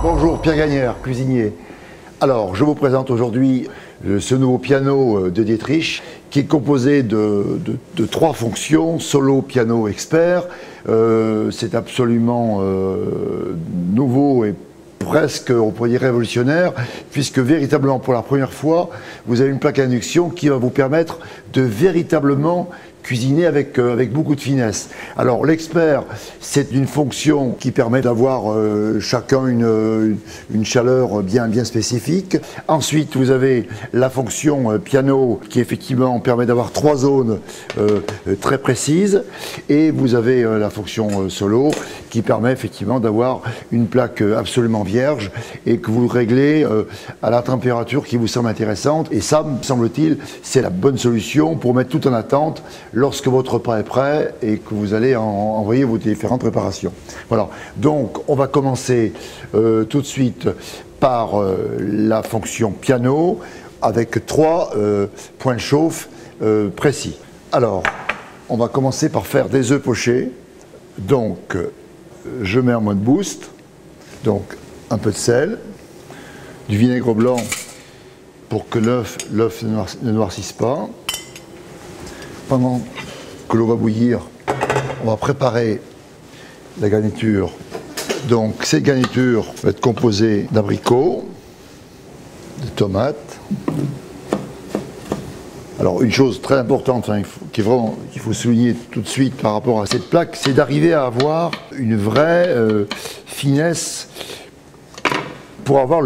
Bonjour, Pierre Gagnère, cuisinier. Alors, je vous présente aujourd'hui ce nouveau piano de Dietrich qui est composé de 3 fonctions, solo, piano, expert. C'est absolument nouveau et presque, on pourrait dire, révolutionnaire, puisque véritablement, pour la première fois, vous avez une plaque à induction qui va vous permettre de véritablement cuisiner avec beaucoup de finesse. Alors l'expert, c'est une fonction qui permet d'avoir chacun une chaleur bien spécifique. Ensuite, vous avez la fonction piano qui effectivement permet d'avoir 3 zones très précises. Et vous avez la fonction solo qui permet effectivement d'avoir une plaque absolument vierge et que vous réglez à la température qui vous semble intéressante. Et ça, me semble-t-il, c'est la bonne solution pour mettre tout en attente lorsque votre repas est prêt et que vous allez envoyer vos différentes préparations. Voilà, donc on va commencer tout de suite par la fonction piano avec 3 points de chauffe précis. Alors, on va commencer par faire des œufs pochés. Donc, je mets en mode boost, donc un peu de sel, du vinaigre blanc pour que l'œuf ne noircisse pas. Pendant que l'eau va bouillir, on va préparer la garniture. Donc cette garniture va être composée d'abricots, de tomates. Alors une chose très importante qu'il faut souligner tout de suite par rapport à cette plaque, c'est d'arriver à avoir une vraie finesse pour avoir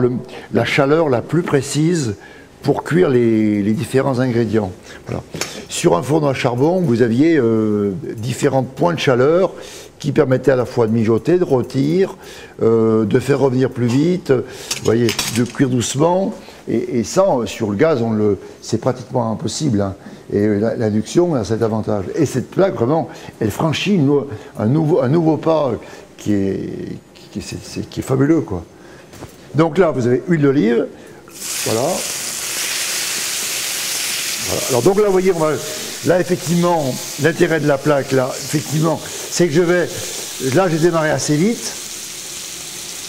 la chaleur la plus précise pour cuire les différents ingrédients. Voilà. Sur un fourneau à charbon, vous aviez différents points de chaleur qui permettaient à la fois de mijoter, de rôtir, de faire revenir plus vite, vous voyez, de cuire doucement. Et ça, sur le gaz, c'est pratiquement impossible. Hein. Et l'induction a cet avantage. Et cette plaque, vraiment, elle franchit un nouveau pas qui est fabuleux, quoi. Donc là, vous avez huile d'olive. Voilà. Voilà. Alors donc là, vous voyez, là effectivement, l'intérêt de la plaque, là, effectivement, c'est que là j'ai démarré assez vite.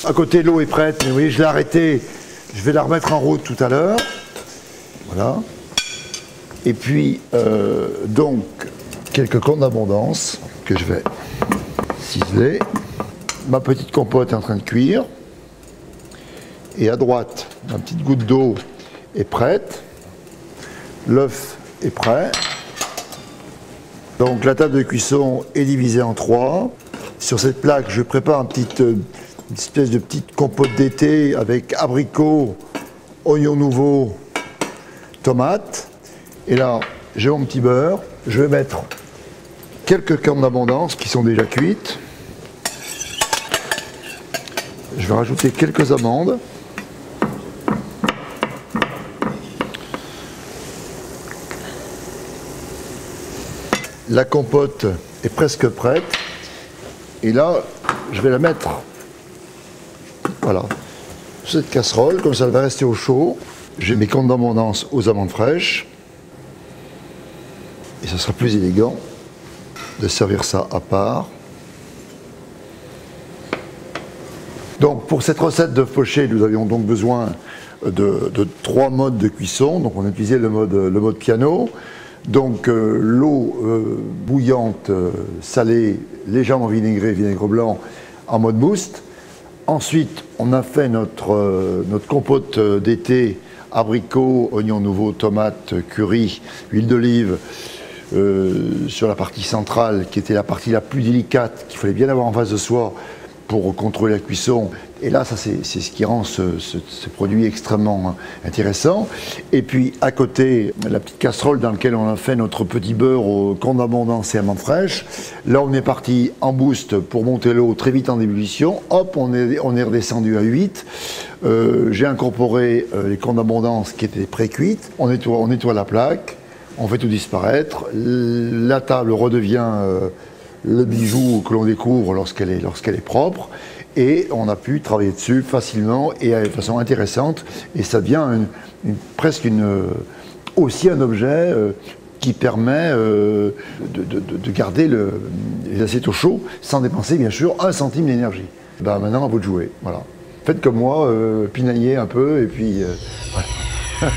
À côté, l'eau est prête, mais vous voyez, je l'ai arrêtée, je vais la remettre en route tout à l'heure. Voilà. Et puis, donc, quelques cornes d'abondance que je vais ciseler. Ma petite compote est en train de cuire. Et à droite, ma petite goutte d'eau est prête. L'œuf est prêt. Donc la table de cuisson est divisée en 3. Sur cette plaque, je prépare une espèce de petite compote d'été avec abricots, oignons nouveaux, tomates. Et là, j'ai mon petit beurre. Je vais mettre quelques cornes d'abondance qui sont déjà cuites. Je vais rajouter quelques amandes. La compote est presque prête. Et là, je vais la mettre, voilà, sur cette casserole, comme ça elle va rester au chaud. J'ai mes cornes d'abondance aux amandes fraîches. Et ça sera plus élégant de servir ça à part. Donc pour cette recette d'œufs pochés, nous avions donc besoin de 3 modes de cuisson. Donc on a utilisé le mode piano. Donc l'eau bouillante, salée, légèrement vinaigrée, vinaigre blanc, en mode boost. Ensuite, on a fait notre compote d'été, abricots, oignons nouveaux, tomates, curry, huile d'olive, sur la partie centrale, qui était la partie la plus délicate, qu'il fallait bien avoir en face de soi pour contrôler la cuisson. Et là, ça c'est ce qui rend ce produit extrêmement intéressant. Et puis à côté, la petite casserole dans laquelle on a fait notre petit beurre aux cornes d'abondance et amandes fraîches. Là, on est parti en boost pour monter l'eau très vite en ébullition. Hop, on est redescendu à 8. J'ai incorporé les cornes d'abondance qui étaient pré-cuites. On nettoie la plaque, on fait tout disparaître. La table redevient le bijou que l'on découvre lorsqu'elle est propre. Et on a pu travailler dessus facilement et de façon intéressante. Et ça devient presque aussi un objet qui permet de garder les assiettes au chaud sans dépenser bien sûr 1 centime d'énergie. Ben, maintenant à vous de jouer. Voilà. faites comme moi, pinaillez un peu et puis voilà.